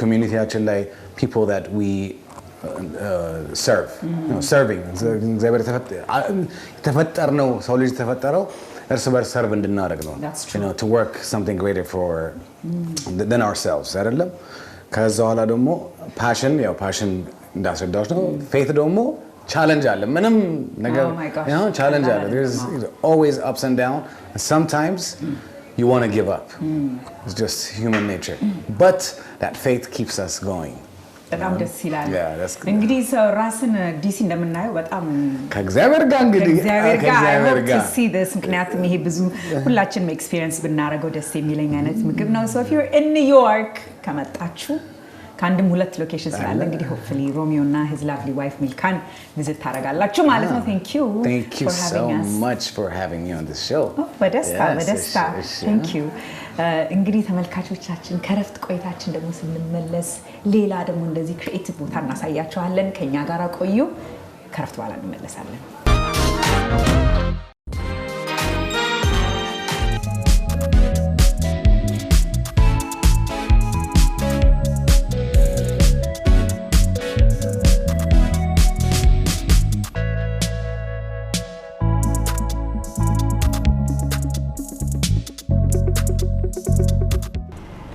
ኮሚኒቲያችን ላይ people that we serve serving እግዚአብሔር ተፈጠርነው ሰው ልጅ ተፈጠረው እርስ በርስ ሰርቭ እንድናደርግ ነው to work something greater for than ourselves አይደለም ከዛ በኋላ ደግሞ passion እንዳስረዳዎች ነው faith ደግሞ challenge አለ ምንም ነገር challenge አለ there's always ups and down and sometimes you want to give up it's just human nature but that faith keeps us going በጣም ደስ ይላል እንግዲህ ራስን ዲሲ እንደምናየው በጣም ከእግዚአብሔር ጋር እንግዲህ ከእግዚአብሔር ጋር see this ምክንያቱም ይሄ ብዙ ሁላችንም ኤክስፒሪየንስ ብናረገው ደስ የሚለኝ አይነት ምግብ ነው so if you're in New York ከመጣችሁ ከአንድም ሁለት ሎኬሽን ስላለ እንግዲህ ሆፕፉሊ ሮሚዮ እና his lovely wife ሚልካን ቪዚት ታደርጋላችሁ ማለት ነው thank you so much for having me on this show በደስታ thank you እንግዲህ ተመልካቾቻችን ከረፍት ቆይታችን ደግሞ ስንመለስ ሌላ ደግሞ እንደዚህ ክሪኤቲቭ ቦታ እናሳያችኋለን ከኛ ጋር ቆዩ ከረፍት በኋላ እንመለሳለን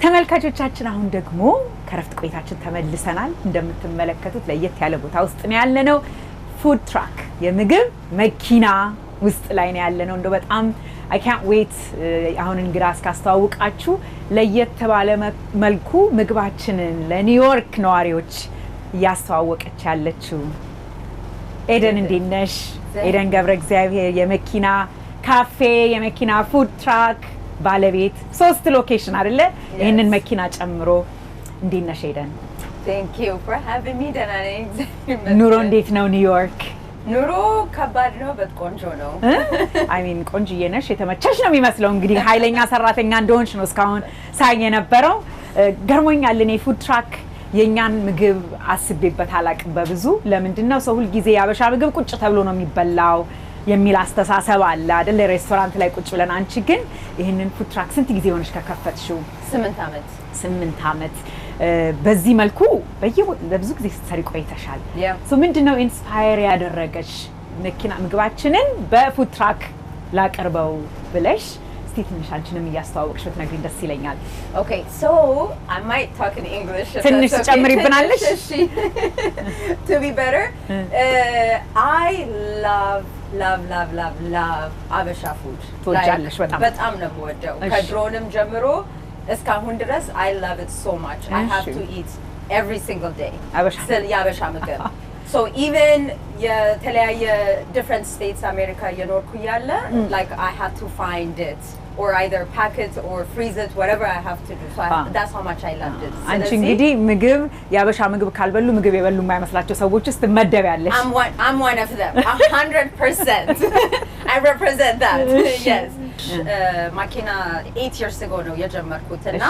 ተመልካቾቻችን አሁን ደግሞ ከረፍት ቆይታችን ተመልሰናል እንደምትመለከቱት ለየት ያለ ቦታ ውስጥ ነው ያለነው ፉድ ትራክ የምግብ መኪና ውስጥ ላይ ነው ያለነው እንደው በጣም I can't wait አሁን እንግዳ አስካስተዋውቃችሁ ለየት ባለ መልኩ ምግባችንን ለኒውዮርክ ነዋሪዎች ያስተዋወቀች ያለችው ኤደን እንዴት ነሽ ኤደን ገብረ እግዚአብሔር የመኪና ካፌ የመኪና ፉድ ትራክ ባለቤት 3 ሎኬሽን አይደለ ይሄንን መኪና ጨምሮ እንዴት ነሽ ኤደን Thank you for having me ደናነኝ ኑሮ እንዴት ነው ኒውዮርክ ኑሮ ከባድ ነው በቆንጆ ነው I mean ቆንጆዬ ነሽ የተመቸሽ ነው የሚመስለው እንግዲህ ኃይለኛ ሰራተኛ እንደሆንሽ ነው እስካሁን ሳይ የነበረው ገርሞኛል እኔ ፉድ ትራክ የኛን ምግብ አስቤበት አላቅም በብዙ ለምንድነው ሰው ሁሉ ጊዜ ያበሻ ምግብ ቁጭ ተብሎ ነው የሚበላው የሚል አስተሳሰብ አለ አይደል ሬስቶራንት ላይ ቁጭ ብለን አንቺ ግን ይሄንን ፉድ ትራክ ስንት ጊዜ ሆነሽ ከከፈትሽው 8 አመት በዚህ መልኩ በብዙ ጊዜ ስትሰሪ ቆይተሻል ሶ ምንድነው ኢንስፓየር ያደረገሽ መኪና ምግባችንን በፉድ ትራክ ላቀርበው ብለሽ ትንሽ አንቺንም ያስተዋወቅሽ ብትነግሪኝ ደስ ይለኛል Okay so I might talk in English ትንሽ ጨምሪብናለሽ To be better I love Abasha food ትወጃለሽ በጣም ነው የምወደው ከድሮንም ጀምሮ እስካሁን ድረስ I love it so much I have to eat every single day የአበሻ ምግብ So even የተለያየ different states America የኖርኩ ያለ like I have to find it or either pack it or freeze it whatever I have to do so that's how much I loved it አንቺ እንግዲህ ምግብ ያበሻ ምግብ ካልበሉ ምግብ የበሉ የማይመስላቸው ሰዎች ውስጥ መደቢያለሽ I'm one of them 100% I represent that yes ማኪና 8 years ago ነው የጀመርኩትና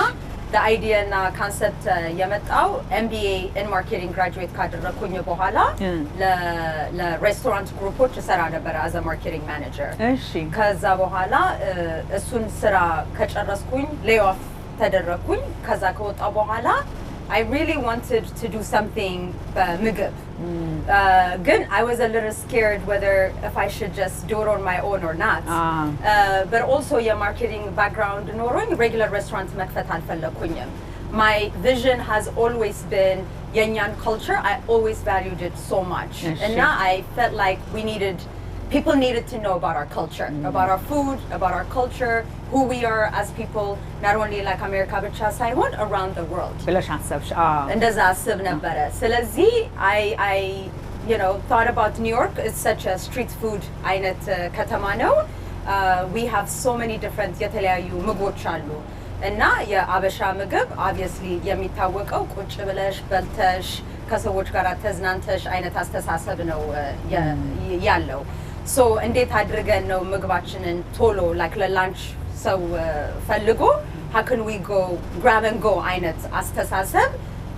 the idea እና concept የመጣው MBA in marketing graduate ካደረኩኝ በኋላ ለሬስቶራንት ግሩፖች ሰራ ነበር as a marketing manager እሺ ከዛ በኋላ እሱን ስራ ከጨረስኩኝ lay off ተደረኩኝ ከዛ ከወጣው በኋላ I really wanted to do something ምግብ ግን I was a little scared whether if I should just do it on my own or not but also your marketing background ኖሮኝ regular restaurant መክፈት አልፈለኩኝም my vision has always been Yenyan culture I always valued it so much and now I felt like people needed to know about our culture about our food about our culture who we are as people not only like America but ሳይሆን around the world ብለሽ አሰብሽ እንደዛ አስብ ነበረ ስለዚህ I you know thought about New York it's such a street food አይነት ከተማ ነው we have so many different የተለያዩ ምግቦች አሉ እና የአበሻ ምግብ obviously የሚታወቀው ቁጭ ብለሽ በልተሽ ከሰዎች ጋር ተዝናንተሽ አይነት አስተሳሰብ ነው ያለው so እንዴት አድርገን ነው ምግባችንን ቶሎ like ለላንች ሰው ፈልጎ how can we go grab and go አይነት አስተሳሰብ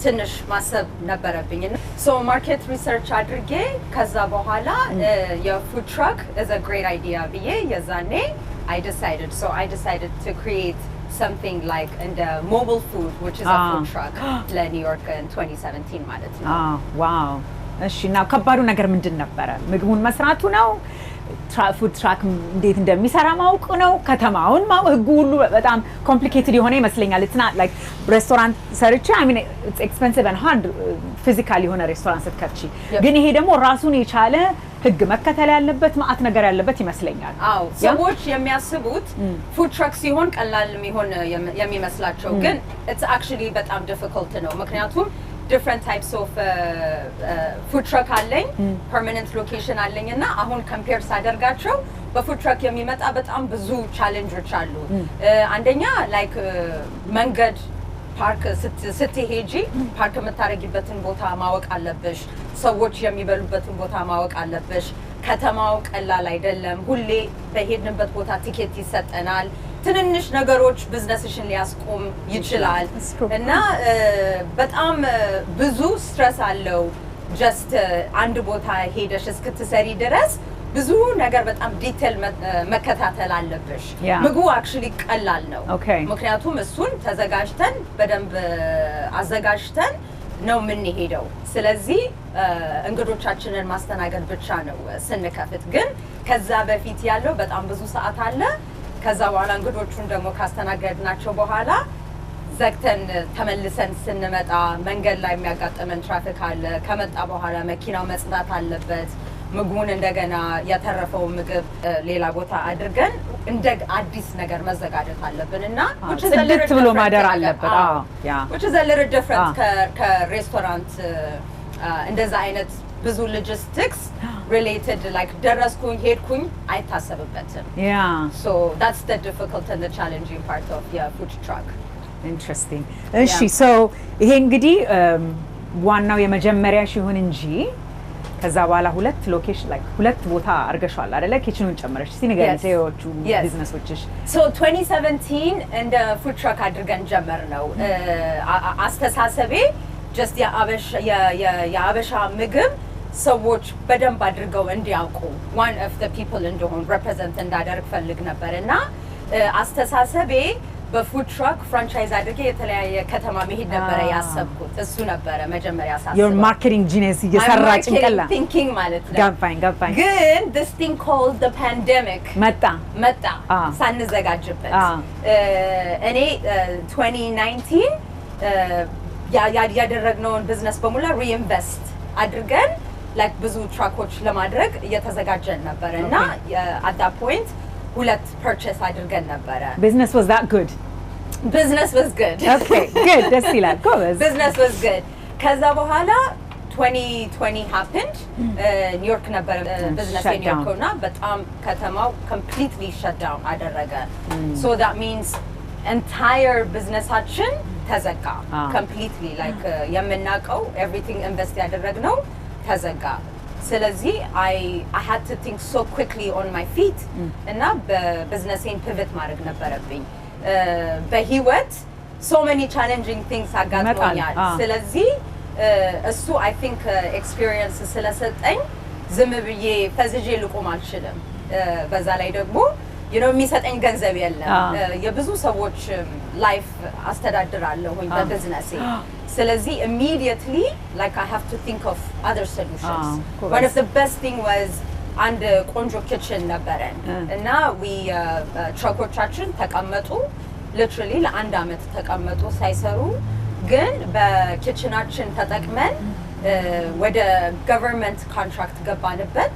ትንሽ ማሰብ ነበረብኝ so market research አድርጌ ከዛ በኋላ የፉድ ትራክ is a great idea ብዬ የዛኔ I decided to create something like in the mobile food which is a food truck ለኒው ዮርክ in 2017 ማለት ነው ዋው እሺ now ከባዱ ነገር ምንድን ነበረ ምግቡን መስራቱ ነው ፉድ ትራክ እንዴት እንደሚሰራ ማውቁ ነው ከተማውን ህጉ ሁሉ በጣም ኮምፕሊኬትድ የሆነ ይመስለኛል it's not like restaurant ሰርቼ I mean it's expensive and hard physically የሆነ ሬስቶራንት ስትከፍቺ ግን ይሄ ደግሞ ራሱን የቻለ ህግ መከተል ያለበት ማአት ነገር ያለበት ይመስለኛል አዎ ሰዎች የሚያስቡት ፉድ ትራክ ሲሆን ቀላል የሚመስላቸው ግን it's actually በጣም difficult ነው ምክንያቱም different types of food truck አለኝ permanent location አለኝ እና አሁን compare ሳደርጋቸው በፉድ ትራክ የሚመጣ በጣም ብዙ ቻሌንጆች አሉ አንደኛ like መንገድ ፓርክ ስትሄጂ ፓርክ የምታረጊበትን ቦታ ማወቅ አለብሽ። ሰዎች የሚበሉበትን ቦታ ማወቅ አለብሽ። ከተማው ቀላል አይደለም። ሁሌ በሄድንበት ቦታ ቲኬት ይሰጠናል። ትንንሽ ነገሮች ቢዝነስሽን ሊያስቆም ይችላል እና በጣም ብዙ ስትረስ አለው። ጀስት አንድ ቦታ ሄደሽ እስክትሰሪ ድረስ ብዙ ነገር በጣም ዲቴል መከታተል አለብሽ። ምግቡ አክቹሊ ቀላል ነው። ምክንያቱም እሱን ተዘጋጅተን በደንብ አዘጋጅተን ነው የምንሄደው። ስለዚህ እንግዶቻችንን ማስተናገድ ብቻ ነው ስንከፍት። ግን ከዛ በፊት ያለው በጣም ብዙ ሰዓት አለ። ከዛ በኋላ እንግዶቹን ደግሞ ካስተናገድናቸው በኋላ ዘግተን ተመልሰን ስንመጣ መንገድ ላይ የሚያጋጥመን ትራፊክ አለ። ከመጣ በኋላ መኪናው መጽዳት አለበት። ምግቡን እንደገና ያተረፈው ምግብ ሌላ ቦታ አድርገን እንደ አዲስ ነገር መዘጋጀት አለብን እና ጽድት ብሎ ማደር አለበት። which is a little different ከሬስቶራንት እንደዛ አይነት ብዙ ሎጂስቲክስ related like ደረስኩኝ ሄድኩኝ አይታሰብበትም። So that's the difficult and the challenging part of your food truck. Interesting. እሺ so ይሄ እንግዲህ ዋናው የመጀመሪያሽ ይሁን እንጂ ከዛ በኋላ ሁለት ሎኬሽን like ሁለት ቦታ አርገሻል አይደለ? ኪችኑን ጨመረሽ። እስቲ ንገሪኝ ስለዎቹ ቢዝነሶችሽ። So 2017 እንደ ፉድ ትራክ አድርገን ጀመር ነው። አስተሳሰቤ just የአበሻ ምግብ ሰዎች በደንብ አድርገው እንዲያውቁ one of the people እንደሆን represent እንዳደርግ ፈልግ ነበር እና አስተሳሰቤ በፉድ ትራክ ፍራንቻይዝ አድርጌ የተለያየ ከተማ መሄድ ነበረ ያሰብኩት። እሱ ነበረ መጀመሪያ ሳስበው። your marketing genius እየሰራ ጭንቅላ thinking ማለት ነው። ገባኝ። ግን this thing called the pandemic መጣ ሳንዘጋጅበት። እኔ 2019 ያደረግነውን ቢዝነስ በሙላ ሪኢንቨስት አድርገን like ብዙ ትራኮች ለማድረግ እየተዘጋጀን ነበር እና at that point ሁለት purchase አድርገን ነበረ። Business was that good? Business was good. Okay, good. ደስ ይላል። Business was good. ከዛ በኋላ 2020 happened. ኒውዮርክ ነበር business ኒውዮርክ እና በጣም ከተማው completely shut down አደረገ. So that means entire businessአችን ተዘጋ completely like የምናውቀው everything invest ያደረግነው ተዘጋ። ስለዚህ I had to think so quickly on my feet እና በቢዝነሴን ፒቮት ማድረግ ነበረብኝ። በህይወት so many challenging things አጋጥሞኛል። ስለዚህ እሱ I think experience ስለሰጠኝ ዝም ብዬ ፈዝዤ ልቆም አልችልም። በዛ ላይ ደግሞ የሚሰጠኝ ገንዘብ የለም። የብዙ ሰዎች ላይፍ አስተዳድራለሁኝ በቢዝነሴ። ስለዚህ immediately like I have to think of other solutions. One of the best thing was አንድ ቆንጆ ኪችን ነበረን እና ትራኮቻችን ተቀመጡ literally ለአንድ አመት ተቀመጡ ሳይሰሩ። ግን በኪችናችን ተጠቅመን ወደ ገቨርንመንት ኮንትራክት ገባንበት።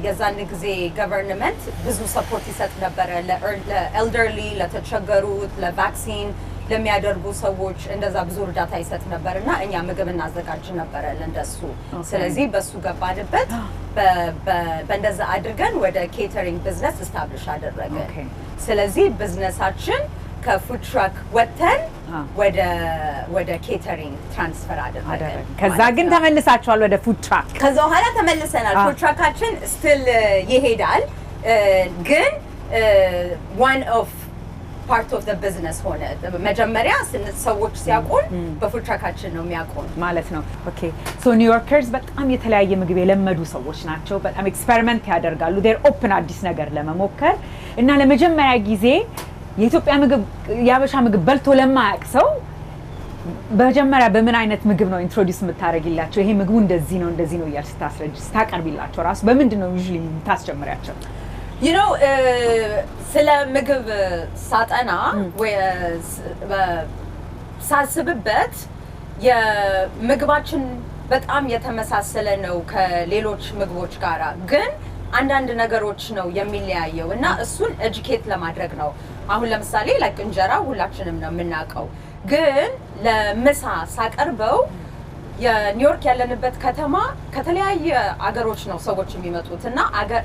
የዛን ጊዜ ገቨርንመንት ብዙ ሰፖርት ይሰጥ ነበረ ለኤልደርሊ፣ ለተቸገሩት፣ ለቫክሲን ለሚያደርጉ ሰዎች እንደዛ ብዙ እርዳታ ይሰጥ ነበርና እኛ ምግብ እናዘጋጅ ነበረ ለእንደሱ። ስለዚህ በሱ ገባንበት። በእንደዛ አድርገን ወደ ኬተሪንግ ቢዝነስ ስታብሊሽ አደረግን። ስለዚህ ቢዝነሳችን ከፉድ ትራክ ወጥተን ወደ ኬተሪንግ ትራንስፈር አደረግን። ከዛ ግን ተመልሳችኋል ወደ ፉድ ትራክ? ከዛ በኋላ ተመልሰናል። ፉድ ትራካችን ስቲል ይሄዳል፣ ግን one of part of the business ሆነ። መጀመሪያ ሰዎች ሲያውቁን በፉድ ትራካችን ነው የሚያውቁን ማለት ነው። ኦኬ ሶ ኒውዮርከርስ በጣም የተለያየ ምግብ የለመዱ ሰዎች ናቸው። በጣም ኤክስፐሪመንት ያደርጋሉ። they're open አዲስ ነገር ለመሞከር እና ለመጀመሪያ ጊዜ የኢትዮጵያ ምግብ የአበሻ ምግብ በልቶ ለማያውቅ ሰው በመጀመሪያ በምን አይነት ምግብ ነው ኢንትሮዲዩስ የምታደርጊላቸው? ይሄ ምግቡ እንደዚህ ነው እያልሽ ስታቀርቢላቸው ራሱ በምንድን ነው ዩዥሊ የምታስጀምሪያቸው? ስለ ምግብ ሳጠና ወይ ሳስብበት የምግባችን በጣም የተመሳሰለ ነው ከሌሎች ምግቦች ጋራ፣ ግን አንዳንድ ነገሮች ነው የሚለያየው እና እሱን ኤጁኬት ለማድረግ ነው። አሁን ለምሳሌ like እንጀራ ሁላችንም ነው የምናውቀው፣ ግን ለምሳ ሳቀርበው የኒውዮርክ ያለንበት ከተማ ከተለያየ አገሮች ነው ሰዎች የሚመጡት እና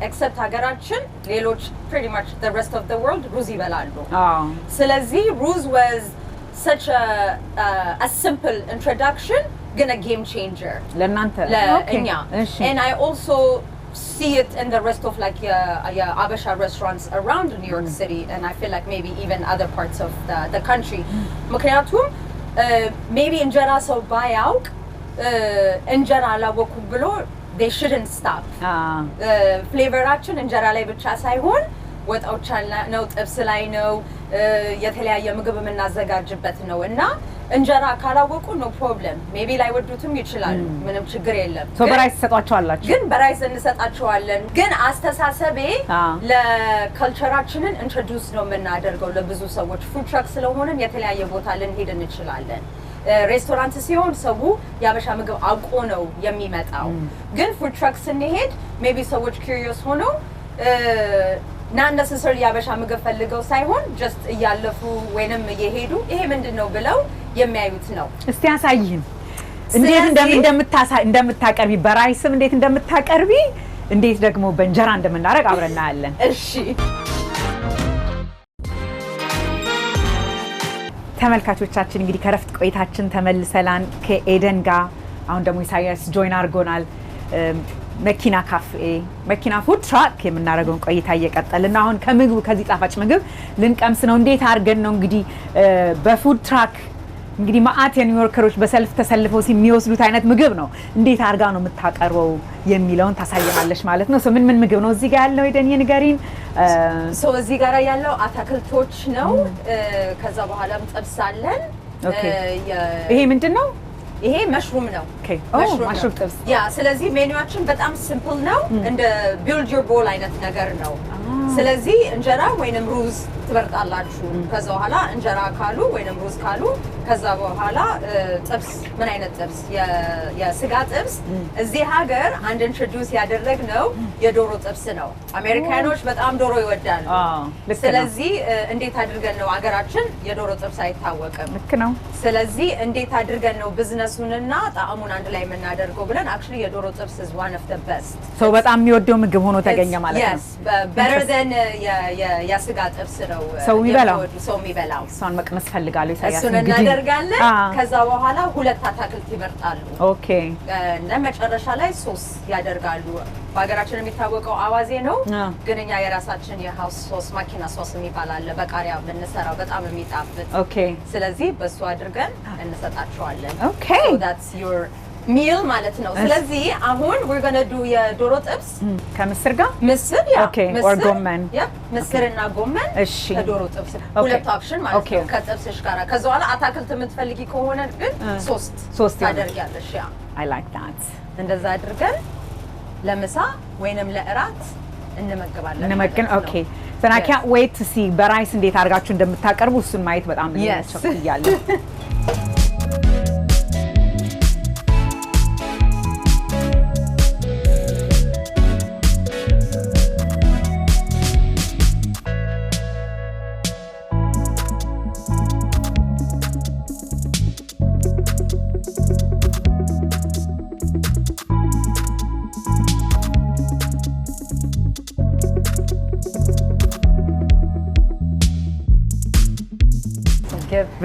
ኤክሰፕት ሀገራችን ሌሎች pretty much the rest of the world ሩዝ ይበላሉ። ስለዚህ ሩዝ was such a simple introduction ግን a game changer ለእናንተ ለእኛ and I also see it in the rest of like Abasha restaurants around New York City and I feel like maybe even other parts of the country ምክንያቱም maybe እንጀራ ሰው ባያውቅ እንጀራ አላወኩም ብሎ they shouldn't stop ፍሌቨራችን እንጀራ ላይ ብቻ ሳይሆን ወጣዎች ነው ጥብስ ላይ ነው የተለያየ ምግብ የምናዘጋጅበት ነው እና እንጀራ ካላወቁ no problem maybe ላይ ወዱትም ይችላል ምንም ችግር የለም ሶ በራይስ ተሰጣቸዋላችሁ ግን በራይስ እንሰጣቸዋለን ግን አስተሳሰቤ ለካልቸራችንን ኢንትሮዲዩስ ነው የምናደርገው ለብዙ ሰዎች ፉድ ትራክ ስለሆነም የተለያየ ቦታ ልንሄድ እንችላለን ሬስቶራንት ሲሆን ሰው ያበሻ ምግብ አውቆ ነው የሚመጣው ግን ፉድ ትራክ ስንሄድ ሜቢ ሰዎች ኩሪየስ ሆነው not necessarily ያበሻ ምግብ ፈልገው ሳይሆን just እያለፉ ወይንም እየሄዱ ይሄ ምንድነው ብለው የሚያዩት ነው እስቲ ያሳይን እንዴት እንደምታቀርቢ በራይስም እንዴት እንደምታቀርቢ እንዴት ደግሞ በእንጀራ እንደምናረግ አብረን እናያለን እሺ ተመልካቾቻችን እንግዲህ ከረፍት ቆይታችን ተመልሰላን ከኤደን ጋር አሁን ደግሞ ኢሳያስ ጆይን አድርጎናል መኪና ካፌ መኪና ፉድ ትራክ የምናደርገውን ቆይታ እየቀጠልና አሁን ከምግቡ ከዚህ ጣፋጭ ምግብ ልንቀምስ ነው እንዴት አድርገን ነው እንግዲህ በፉድ ትራክ እንግዲህ ማአት የኒውዮርከሮች በሰልፍ ተሰልፈው የሚወስዱት አይነት ምግብ ነው እንዴት አድርጋ ነው የምታቀርበው የሚለውን ታሳየናለሽ ማለት ነው ምን ምግብ ነው እዚህ ጋር ያለው ኤደን ንገሪን እዚህ ጋር ያለው አታክልቶች ነው ከዛ በኋላም ጥብስ አለን ይሄ ምንድነው ይሄ መሽሩም ነው ኦኬ መሽሩም ጥብስ ያ ስለዚህ ሜኑዋችን በጣም ሲምፕል ነው እንደ ቢልድ ዮር ቦል አይነት ነገር ነው ስለዚህ እንጀራ ወይንም ሩዝ ትበርጣላችሁ ከዛ በኋላ እንጀራ ካሉ ወይንም ሩዝ ካሉ ከዛ በኋላ ጥብስ ምን አይነት ጥብስ የስጋ ጥብስ እዚህ ሀገር አንድ ኢንትሮዲዩስ ያደረግነው የዶሮ ጥብስ ነው አሜሪካኖች በጣም ዶሮ ይወዳሉ ስለዚህ እንዴት አድርገን ነው ሀገራችን የዶሮ ጥብስ አይታወቅም ልክ ነው ስለዚህ እንዴት አድርገን ነው ቢዝነሱንና ጣዕሙን አንድ ላይ የምናደርገው ብለን actually የዶሮ ጥብስ is one of the best so በጣም የሚወደው ምግብ ሆኖ ተገኘ ማለት ነው yes better than የስጋ ጥብስ ነው ሰው የሚበላው እሷን መቅመስ ፈልጋለሁ ኢሳያስ እሱን እናደርጋለን ከዛ በኋላ ሁለት አታክልት ይመርጣሉ ኦኬ እና መጨረሻ ላይ ሶስ ያደርጋሉ በሀገራችን የሚታወቀው አዋዜ ነው ግን እኛ የራሳችን የሃውስ ሶስ ማኪና ሶስ የሚባል አለ በቃሪያ የምንሰራው በጣም የሚጣፍጥ ኦኬ ስለዚህ በሱ አድርገን እንሰጣቸዋለን ኦኬ so that's your meal ማለት ነው ስለዚህ አሁን we're going to do የዶሮ ጥብስ ከምስር ጋር ምስር ያ or ጎመን ምስርና ጎመን እሺ የዶሮ ጥብስ ሁለት ኦፕሽን ማለት ነው ከጥብስሽ ጋር ከዛ በኋላ አታክልት የምትፈልጊ ከሆነ ግን ሶስት ታደርጊያለሽ ያ I like that እንደዛ አድርገን ለምሳ ወይንም ለእራት እንመገባለን ኦኬ so I can't wait to see በራይስ እንዴት አድርጋችሁ እንደምታቀርቡ እሱን ማየት በጣም ቸኩያለሁ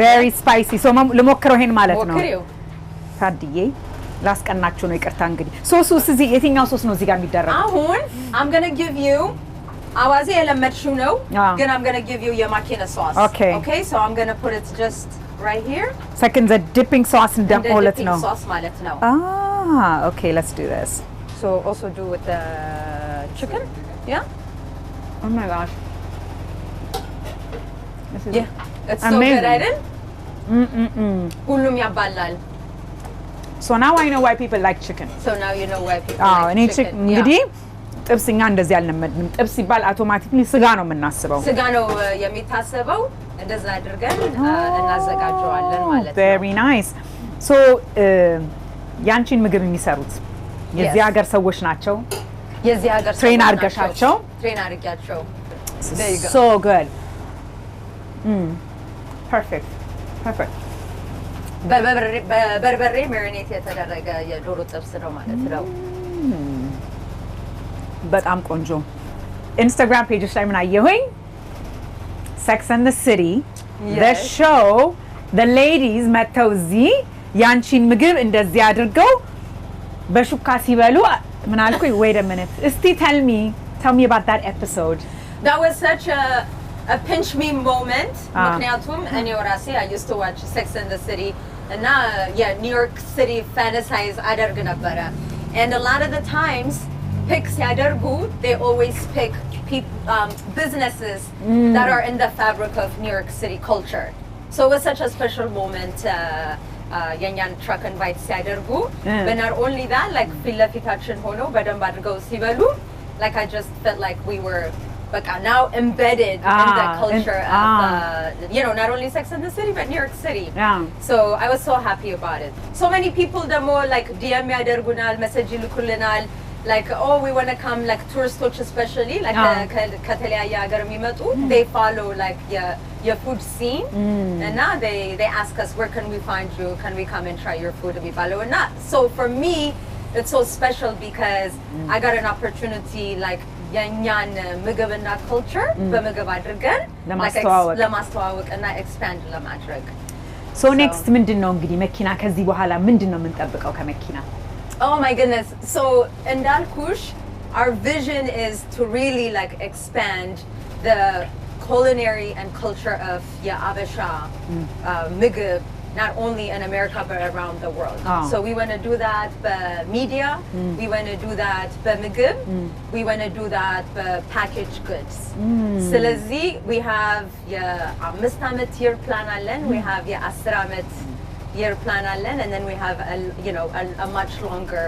very spicy so ለሞክረው ይሄን ማለት ነው ታድዬ ላስቀናችሁ ነው ይቅርታ እንግዲህ ሶሱስ እዚህ የትኛው ሶስ ነው እዚህ ጋር የሚደረገው አሁን I'm going to give you አዋዜ የለመድሽው ነው ግን I'm going to give you የማኪና sauce okay so I'm going to put it just right here second the dipping sauce and dump all it ነው sauce ማለት ነው okay let's do this so also do with the chicken yeah oh my gosh this is it's so good አይደል ሁሉም ያባላል so now I know why people like chicken so now you know why people like chicken እንግዲህ ጥብስኛ እንደዚህ አልነመድንም ጥብስ ሲባል አውቶማቲክሊ ስጋ ነው የምናስበው ስጋ ነው የሚታሰበው እንደዛ አድርገን እናዘጋጀዋለን ማለት ነው very nice so ያንቺን ምግብ የሚሰሩት የዚህ ሀገር ሰዎች ናቸው የዚህ ሀገር ትሬን አድርገሻቸው ትሬን አድርጋቸው so good perfect በበርበሬ ማሪኔት የተደረገ የዶሮ ጥብስ ነው ማለት ነው በጣም ቆንጆ ኢንስታግራም ፔጅሽ ላይ ምን አየሁኝ Sex and the City the show the ladies መተው እዚህ ያንቺን ምግብ እንደዚህ አድርገው በሹካ ሲበሉ ምን አልኩኝ wait a minute እስቲ tell me about that episode. That was such a pinch me moment. ምክንያቱም እኔ ራሴ I used to watch Sex and the City እና New York City fantasize አደርግ ነበረ. And a lot of the times picks ሲያደርጉ they always pick businesses that are in the fabric of New York City culture. So it was such a special moment. የኛን truck and bite ሲያደርጉ but not only that like ፊት ለፊታችን ሆነው በደንብ አድርገው ሲበሉ like I just felt like we were now embedded in the culture of not only Sex and the City but New York City. So I was so happy about it. So many people demo like DM ያደርጉናል message ይልኩልናል like oh we want to come like tourists especially like ከተለያየ ሀገር የሚመጡ they follow like your food scene and now they ask us where can we find you, can we come and try your food and we follow and not so for me it's so special because I got an opportunity like የኛን ምግብና culture በምግብ አድርገን ለማስተዋወቅና expand ለማድረግ so next ምንድነው እንግዲህ መኪና ከዚህ በኋላ ምንድነው የምንጠብቀው ከመኪና Oh my goodness. So in Dalkush, our vision is to really like expand the culinary and culture of Abesha migub, not only in America but around the world. So we want to do that by media, we want to do that by migub, we want to do that by packaged goods. So we have Mr. Amet year plan allen, we have Asra Amet year plan allen, and then we have a much longer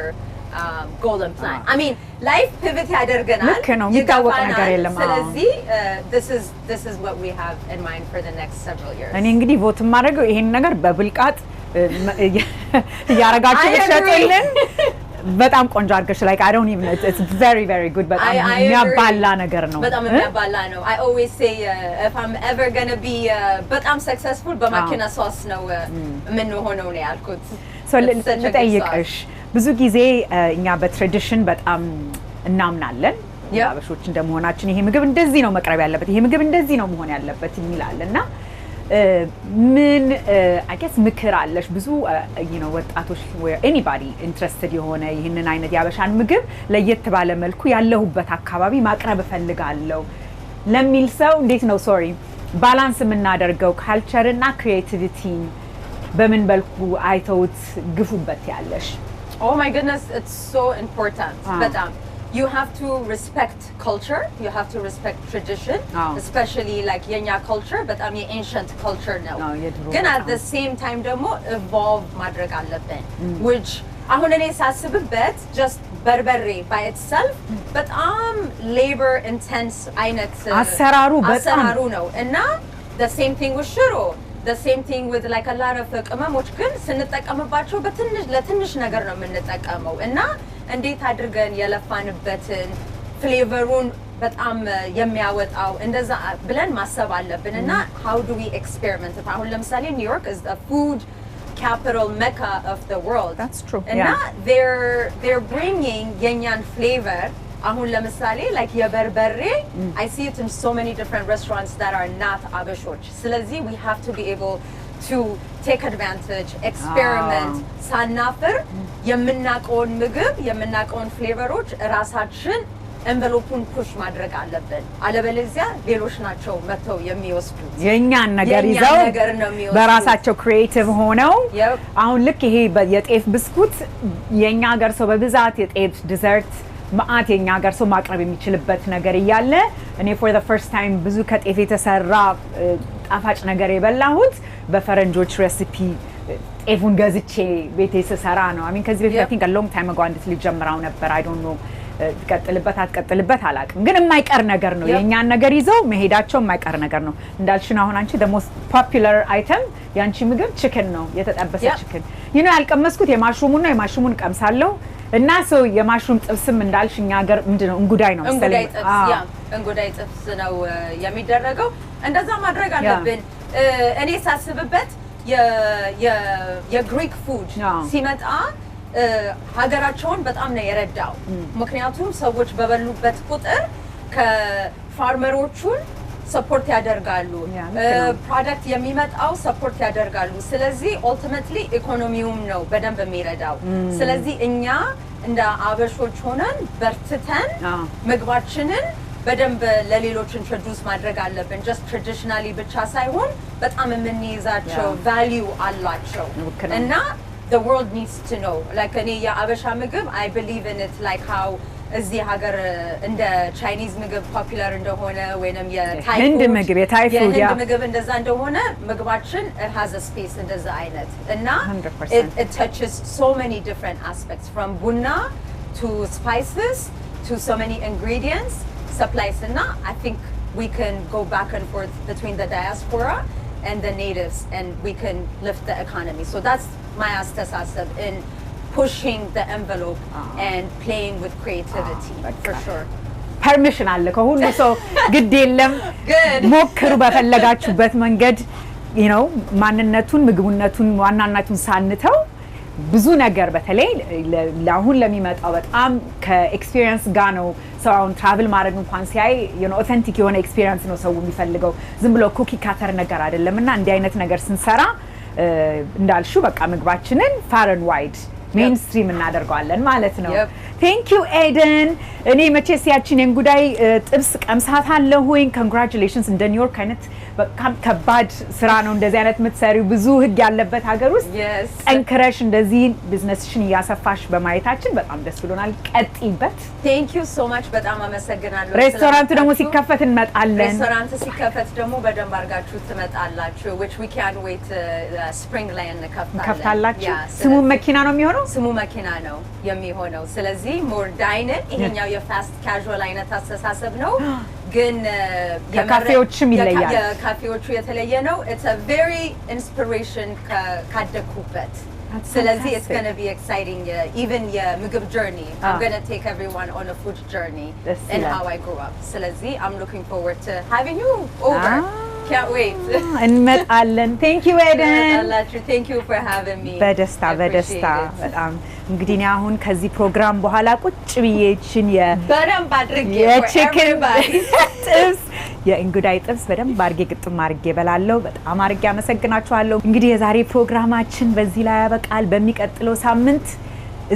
golden plan. I mean life pivot ያደርገናል የሚታወቅ ነገር የለም ስለዚህ this is what we have in mind for the next several years. እኔ እንግዲህ ቮት ማድረገው ይሄን ነገር በብልቃጥ ያረጋችሁ ብትሸጡልን በጣም ቆንጆ አድርገሽ like I don't even it's very very good በጣም የሚያባላ ነገር ነው በጣም የሚያባላ ነው I always say if I'm ever going to be በጣም successful በማኪና ሶስ ነው ምን ሆነው ነው ያልኩት so ልጠይቅሽ ብዙ ጊዜ እኛ በትራዲሽን በጣም እናምናለን ያበሾች እንደመሆናችን ይሄ ምግብ እንደዚህ ነው መቅረብ ያለበት ይሄ ምግብ እንደዚህ ነው መሆን ያለበት ይላልና ምን I guess ምክር አለሽ ብዙ ወጣቶች where anybody interested የሆነ ይሄንን አይነት ያበሻን ምግብ ለየት ባለ መልኩ ያለሁበት አካባቢ ማቅረብ ፈልጋለሁ ለሚል ሰው እንዴት ነው ባላንስ የምናደርገው ካልቸር እና ክሪኤቲቪቲ በምን መልኩ አይተውት ግፉበት ያለሽ Oh my goodness it's so important but you have to respect culture, you have to respect tradition, especially like Yenya culture, but ancient culture now. But at the same time, demo evolve madrag alabin, which ahun ene sasibet just berberi by itself, but labor intense አይነት አሰራሩ ነው እና the same thing with shiro. The same thing with like a lot of ቅመሞች ግን ስንጠቀምባቸው ለትንሽ ነገር ነው የምንጠቀመው እና እንዴት አድርገን የለፋንበትን ፍሌቨሩን በጣም የሚያወጣው እንደዛ ብለን ማሰብ አለብን እና how do we experiment አሁን ለምሳሌ New York is the food capital mecca of the world. That's true. And they're bringing yenyan flavor አሁን ለምሳሌ like የበርበሬ I see it in so many different restaurants that are not abeshoch ስለዚህ we have to be able to take advantage experiment ሳናፍር የምናቀውን ምግብ የምናቀውን ፍሌቨሮች ራሳችን envelope push ማድረግ አለብን አለበለዚያ ሌሎች ናቸው መተው የሚወስዱት የኛን ነገር ይዘው በራሳቸው ክሪኤቲቭ ሆነው አሁን ልክ ይሄ የጤፍ ብስኩት የኛ ሀገር ሰው በብዛት የጤፍ ዲዘርት ማአት የኛ ሀገር ሰው ማቅረብ የሚችልበት ነገር ይያለ እኔ for the first time ብዙ ከጤፍ የተሰራ ጣፋጭ ነገር የበላሁት በፈረንጆች ሬሲፒ ጤፉን ገዝቼ ቤቴ ስሰራ ነው I mean ከዚህ በፊት I think a long time ago አንዲት ልጅ ጀምራው ነበር I don't know አትቀጥልበት አላቅም ግን የማይቀር ነገር ነው የኛን ነገር ይዘው መሄዳቸው የማይቀር ነገር ነው እንዳልሽን አሁን አንቺ the most popular item ያንቺ ምግብ chicken ነው የተጠበሰ chicken you know ያልቀመስኩት የማሽሩሙን ነው የማሽሩሙን ቀምሳለሁ እና ሰው የማሽሩም ጥብስም እንዳልሽኛ ሀገር ምንድነው እንጉዳይ ነው መሰለኝ እንጉዳይ ጥብስ ነው የሚደረገው እንደዛ ማድረግ አለብን እኔ ሳስብበት የግሪክ ፉድ ሲመጣ ሀገራቸውን በጣም ነው የረዳው ምክንያቱም ሰዎች በበሉበት ቁጥር ከፋርመሮቹን ሰፖርት ያደርጋሉ ፕሮዳክት የሚመጣው ሰፖርት ያደርጋሉ ስለዚህ ኦልቲሜትሊ ኢኮኖሚውም ነው በደንብ የሚረዳው ስለዚህ እኛ እንደ አበሾች ሆነን በርትተን ምግባችንን በደንብ ለሌሎች ኢንትሮዱስ ማድረግ አለብን just traditionally ብቻ ሳይሆን በጣም የምንይዛቸው value አላቸው እና the world needs to know like እኔ የአበሻ ምግብ I believe in it like how እዚህ ሀገር እንደ ቻይኒዝ ምግብ ፖፑላር እንደሆነ ወይንም የህንድ ምግብ የታይፉድ የህንድ ምግብ እንደዛ እንደሆነ ምግባችን it has a space እንደዛ አይነት እና 100%. it touches so many different aspects from ቡና to spices to so many ingredients supplies and I think we can go back and forth between the diaspora and the natives and we can lift the economy so that's my astasasab in pushing the envelope and playing with creativity for sure permission አለ ከሁሉ ሰው ግድ የለም ሞክሩ በፈለጋችሁበት መንገድ you know ማንነቱን ምግቡነቱን ዋናነቱን ሳንተው ብዙ ነገር በተለይ ለአሁን ለሚመጣው በጣም ከኤክስፒሪየንስ ጋር ነው ሰው አሁን ትራቭል ማድረግ እንኳን ሲያይ you know authentic የሆነ ኤክስፒሪየንስ ነው ሰው የሚፈልገው ዝም ብሎ ኩኪ ካተር ነገር አይደለምና እንዲህ አይነት ነገር ስንሰራ እንዳልሹ በቃ ምግባችንን far and wide mainstream እናደርጋለን ማለት ነው thank you Aiden እኔ መቼስ ያቺን እንጉዳይ ጥብስ ቀምሳታለሁኝ congratulations እንደ ኒውዮርክ አይነት በጣም ከባድ ስራ ነው እንደዚህ አይነት የምትሰሪው ብዙ ህግ ያለበት ሀገር ውስጥ ጠንክረሽ እንደዚህ ቢዝነስሽን እያሰፋሽ በማየታችን በጣም ደስ ብሎናል ቀጥይበት thank you so much በጣም አመሰግናለሁ ሬስቶራንቱ ደግሞ ሲከፈት እንመጣለን ሬስቶራንቱ ሲከፈት ደግሞ በደንብ አድርጋችሁ ትመጣላችሁ which we can't wait spring ላይ እንከፍታላችሁ ስሙ መኪና ነው የሚሆነው ስሙ መኪና ነው የሚሆነው ስለዚህ more dine-in ይሄኛው የፋስት ካዡዋል አይነት አስተሳሰብ ነው ግን የካፌዎችም ይለያል የካፌዎቹ የተለየ ነው it's a very inspiration ካደኩበት ስለዚህ it's going to be exciting even የምግብ journey I'm going to take everyone on a food journey and how I grew up ስለዚህ I'm looking forward to having you over can't wait እንመጣለን thank you Aiden thank you for having me በደስታ በጣም እንግዲህ እኔ አሁን ከዚህ ፕሮግራም በኋላ ቁጭ ብዬችን በደንብ አድርጌ የቺክን ጥብስ የእንጉዳይ ጥብስ በደንብ አድርጌ ግጥም አድርጌ በላለው በጣም አድርጌ አመሰግናችኋለሁ እንግዲህ የዛሬ ፕሮግራማችን በዚህ ላይ ያበቃል በሚቀጥለው ሳምንት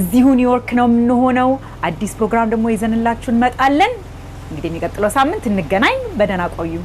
እዚሁ ኒውዮርክ ነው የምንሆነው አዲስ ፕሮግራም ደግሞ ይዘንላችሁ እንመጣለን እንግዲህ የሚቀጥለው ሳምንት እንገናኝ በደህና ቆዩ